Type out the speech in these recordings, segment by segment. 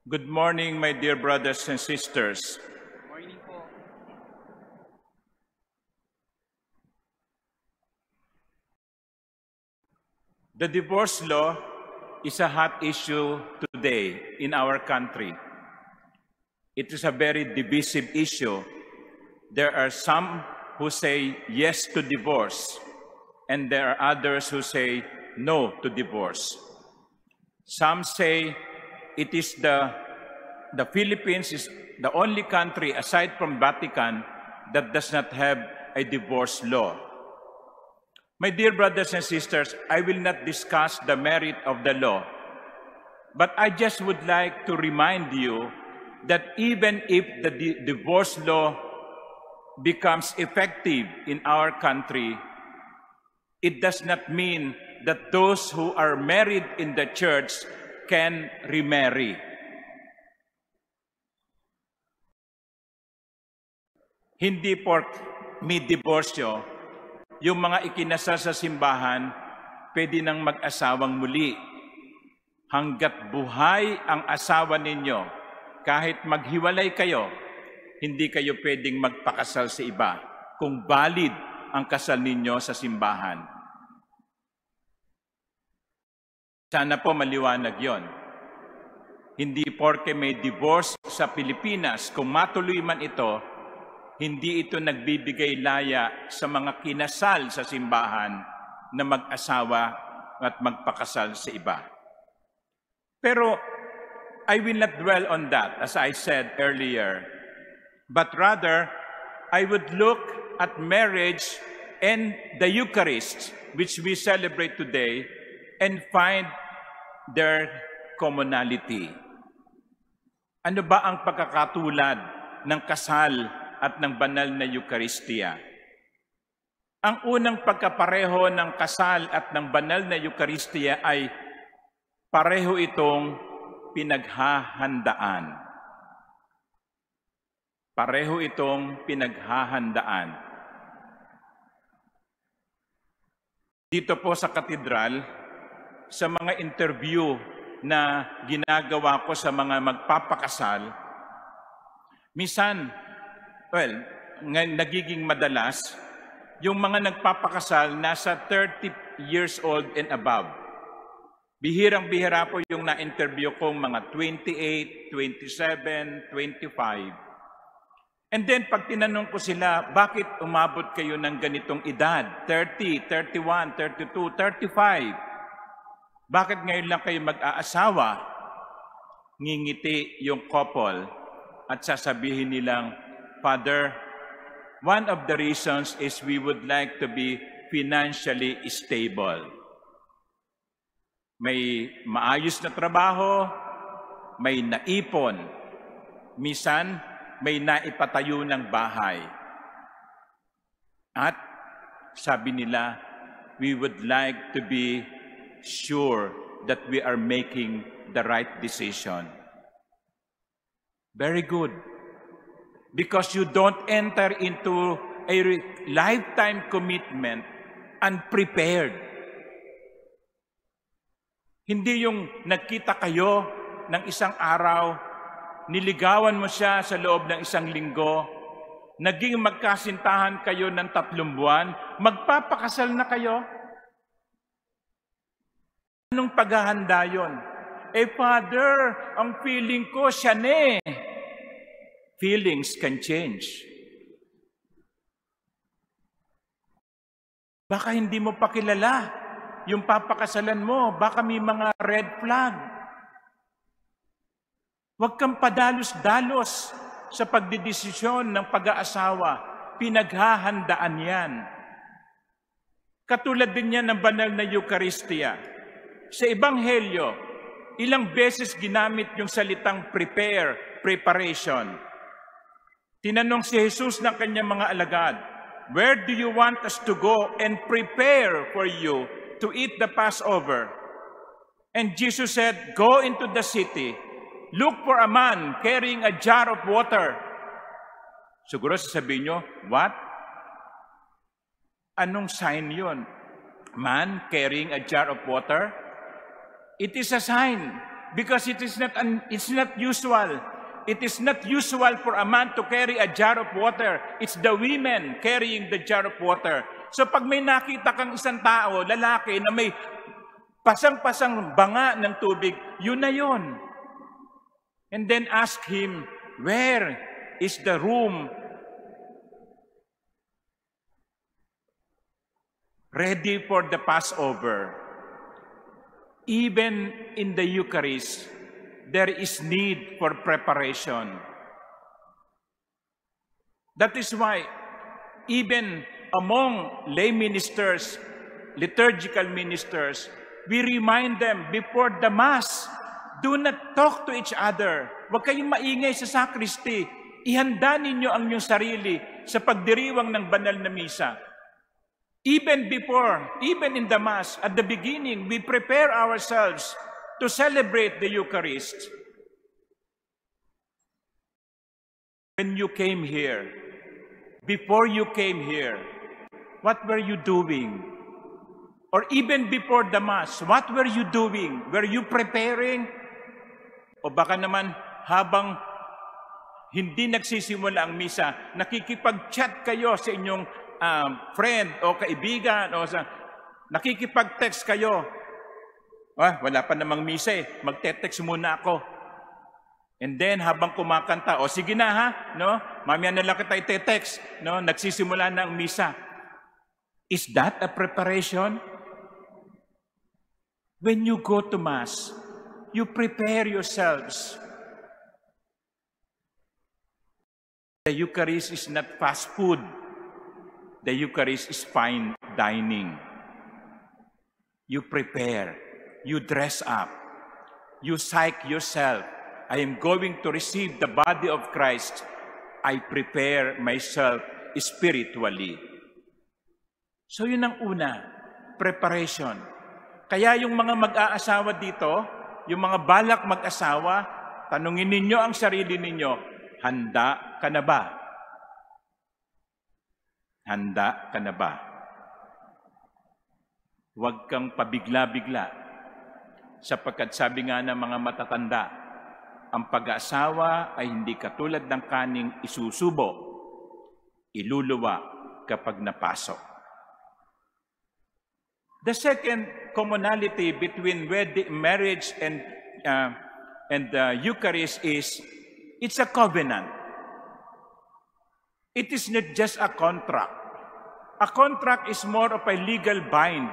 Good morning, my dear brothers and sisters. Morning po. The divorce law is a hot issue today in our country. It is a very divisive issue. There are some who say yes to divorce, and there are others who say no to divorce. Some say it is the Philippines is the only country aside from Vatican that does not have a divorce law. My dear brothers and sisters, I will not discuss the merit of the law, but I just would like to remind you that even if the divorce law becomes effective in our country, it does not mean that those who are married in the church can remarry. Hindi may diborsyo, yung mga ikinasal sa simbahan, pwede nang mag-asawang muli. Hanggat buhay ang asawa ninyo, kahit maghiwalay kayo, hindi kayo pwedeng magpakasal sa iba kung valid ang kasal ninyo sa simbahan. Sana po maliwanag yon. Hindi porke may divorce sa Pilipinas, kung matuloy man ito, hindi ito nagbibigay laya sa mga kinasal sa simbahan na mag-asawa at magpakasal sa iba. Pero I will not dwell on that, as I said earlier, but rather I would look at marriage and the Eucharist, which we celebrate today, and find their commonality. Ano ba ang pagkakatulad ng kasal at ng banal na Eucharistia? Ang unang pagkapareho ng kasal at ng banal na Eucharistia ay pareho itong pinaghahandaan. Pareho itong pinaghahandaan. Dito po sa katedral, sa mga interview na ginagawa ko sa mga magpapakasal, minsan, nagiging madalas, yung mga nagpapakasal nasa 30 years old and above. Bihirang-bihira po yung na-interview kong mga 28, 27, 25. And then pag tinanong ko sila, bakit umabot kayo ng ganitong edad? 30, 31, 32, 35. Bakit ngayon lang kayo mag-aasawa? Ngingiti yung couple at sasabihin nilang, Father, one of the reasons is we would like to be financially stable. May maayos na trabaho, may naipon, minsan may naipatayo ng bahay. At sabi nila, we would like to be sure that we are making the right decision. Very good. Because you don't enter into a lifetime commitment unprepared. Hindi yung nagkita kayo ng isang araw, niligawan mo siya sa loob ng isang linggo, naging magkasintahan kayo ng 3 buwan, magpapakasal na kayo. Anong paghahanda yun? Father, ang feeling ko siya ne. Feelings can change. Baka hindi mo pa kilala yung papakasalan mo. Baka may mga red flag. Huwag kang padalos-dalos sa pagdidesisyon ng pag-aasawa. Pinaghahandaan yan. Katulad din yan ng banal na Eucharistia. Sa Ebanghelyo, ilang beses ginamit yung salitang prepare, preparation. Tinanong si Jesus ng kanyang mga alagad, where do you want us to go and prepare for you to eat the Passover? And Jesus said, go into the city, look for a man carrying a jar of water. Siguro sasabihin nyo, what? Anong sign yun? Man carrying a jar of water? It is a sign Because it's not usual. It is not usual for a man to carry a jar of water. It's the women carrying the jar of water. So pag may nakita kang isang tao, lalaki, na may pasang-pasang banga ng tubig, yun na yun. And then ask him, where is the room ready for the Passover? Even in the Eucharist, there is need for preparation. That is why, even among lay ministers, liturgical ministers, we remind them before the Mass, do not talk to each other. Huwag kayong maingay sa sacristy. Ihanda ninyo ang inyong sarili sa pagdiriwang ng banal na misa. Even in the Mass, at the beginning, we prepare ourselves to celebrate the Eucharist. When you came here, before you came here, what were you doing? Or even before the Mass, what were you doing? Were you preparing? O baka naman habang hindi nagsisimula ang misa, nakikipag-chat kayo sa inyong friend o kaibigan, o nakikipag-text kayo. Wala pa namang misa magte-text muna ako. And then habang kumakanta, sige na ha, no? Mamaya na lang kita ite-text, no? Nagsisimula na ang misa. Is that a preparation? When you go to Mass, you prepare yourselves. The Eucharist is not fast food. The Eucharist is fine dining. You prepare. You dress up. You psych yourself. I am going to receive the body of Christ. I prepare myself spiritually. So yun ang una, preparation. Kaya yung mga mag-aasawa dito, yung mga balak mag-asawa, tanungin ninyo ang sarili ninyo, handa ka na ba? Handa ka na ba? Huwag kang pabigla-bigla. Sapagkat sabi nga ng mga matatanda, ang pag-aasawa ay hindi katulad ng kaning isusubo, iluluwa kapag napasok. The second commonality between marriage and the Eucharist is, it's a covenant. It is not just a contract. A contract is more of a legal bind.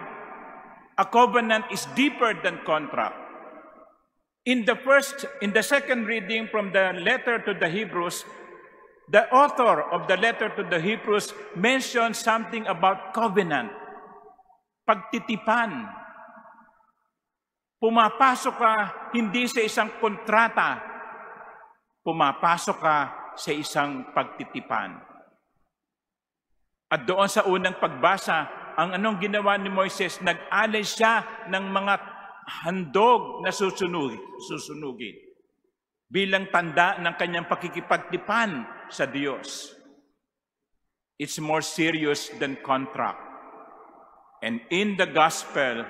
A covenant is deeper than contract. In the second reading from the letter to the Hebrews, the author of the letter to the Hebrews mentioned something about covenant. Pagtitipan. Pumapasok ka hindi sa isang kontrata. Pumapasok ka sa isang pagtitipan. At doon sa unang pagbasa, ang anong ginawa ni Moises, nag-alay siya ng mga handog na susunugin bilang tanda ng kanyang pakikipagtipan sa Diyos. It's more serious than contract. And in the gospel,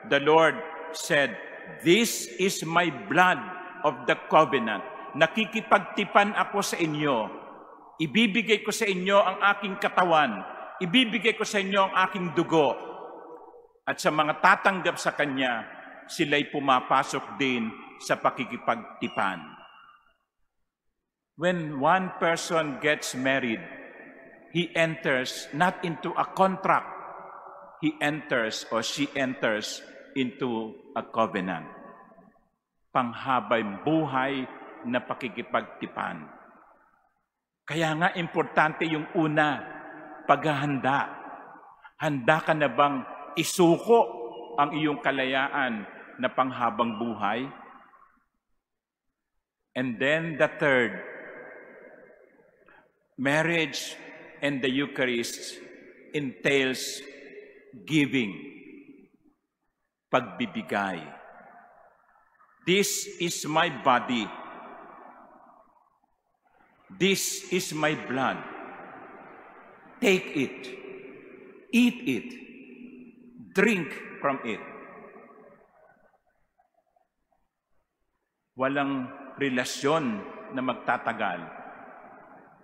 the Lord said, "This is my blood of the covenant." Nakikipagtipan ako sa inyo. Ibibigay ko sa inyo ang aking katawan. Ibibigay ko sa inyo ang aking dugo. At sa mga tatanggap sa Kanya, sila'y pumapasok din sa pakikipagtipan. When one person gets married, he enters not into a contract. He enters or she enters into a covenant. Panghabay buhay na pakikipagtipan. Kaya nga importante yung una, paghahanda. Handa ka na bang isuko ang iyong kalayaan na panghabang buhay? And then the third, marriage and the Eucharist entails giving, pagbibigay. This is my body. This is my blood. Take it, eat it, drink from it. Walang relasyon na magtatagal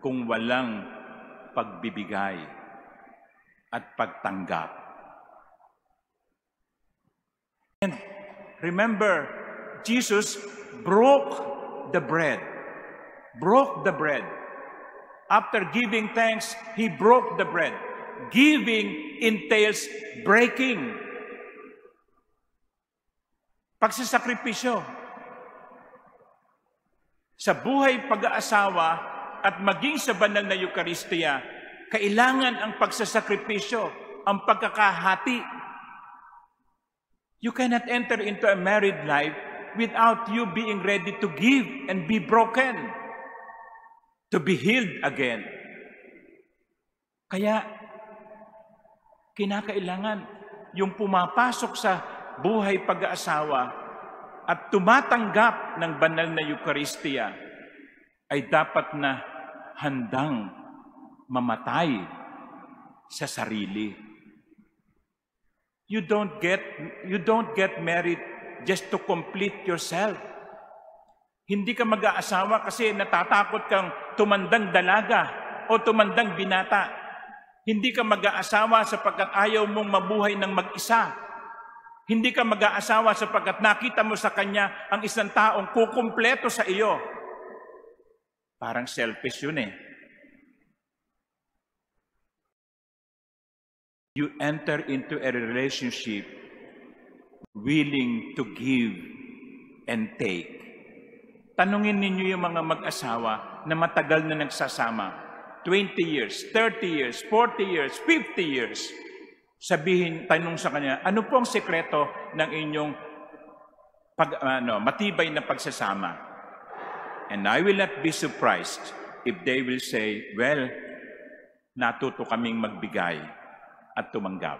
kung walang pagbibigay at pagtanggap. And remember, Jesus broke the bread. Broke the bread. After giving thanks, he broke the bread. Giving entails breaking. Pagsasakripisyo. Sa buhay pag-aasawa at maging sa banal na Eucharistia, kailangan ang pagsasakripisyo, ang pagkakahati. You cannot enter into a married life without you being ready to give and be broken, to be healed again. Kaya, kinakailangan yung pumapasok sa buhay pag-aasawa at tumatanggap ng banal na Eucharistia ay dapat na handang mamatay sa sarili. You don't get married just to complete yourself. Hindi ka mag-aasawa kasi natatakot kang tumandang dalaga o tumandang binata. Hindi ka mag-aasawa sapagkat ayaw mong mabuhay ng mag-isa. Hindi ka mag-aasawa sapagkat nakita mo sa kanya ang isang taong kukumpleto sa iyo. Parang selfish yun eh. You enter into a relationship willing to give and take. Tanungin ninyo yung mga mag-asawa na matagal na nagsasama. 20 years, 30 years, 40 years, 50 years. Tanong sa kanya, ano po ang sekreto ng inyong matibay na pagsasama? And I will not be surprised if they will say, well, natuto kaming magbigay at tumanggap.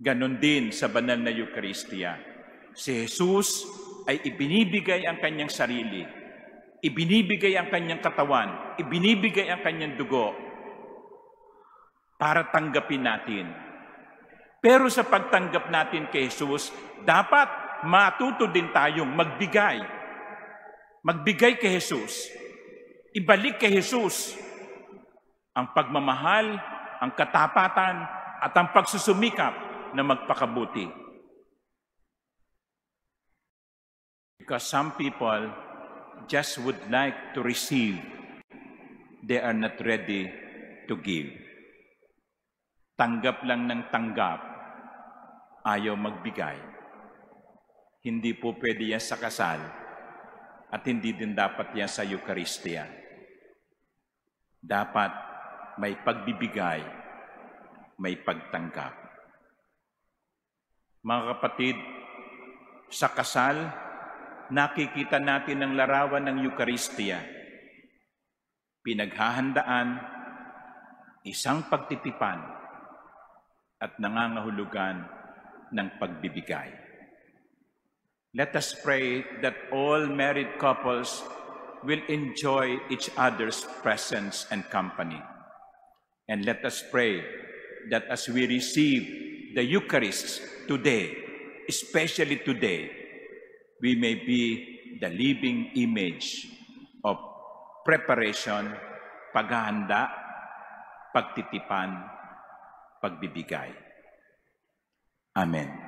Ganon din sa banal na Eucharistia. Si Jesus ay ibinibigay ang kanyang sarili, ibinibigay ang kanyang katawan, ibinibigay ang kanyang dugo para tanggapin natin. Pero sa pagtanggap natin kay Jesus, dapat matuto din tayong magbigay. Magbigay kay Jesus. Ibalik kay Jesus ang pagmamahal, ang katapatan, at ang pagsusumikap na magpakabuti. Because some people just would like to receive, they are not ready to give. Tanggap lang ng tanggap, ayaw magbigay. Hindi po pwede yan sa kasal at hindi din dapat yan sa Eucharistia. Dapat may pagbibigay, may pagtanggap. Mga kapatid, sa kasal, nakikita natin ang larawan ng Eucharistia. Pinaghahandaan, isang pagtitipan, at nangangahulugan ng pagbibigay. Let us pray that all married couples will enjoy each other's presence and company. And let us pray that as we receive the Eucharist today, especially today, we may be the living image of preparation, paghahanda, pagtitipan, pagbibigay. Amen.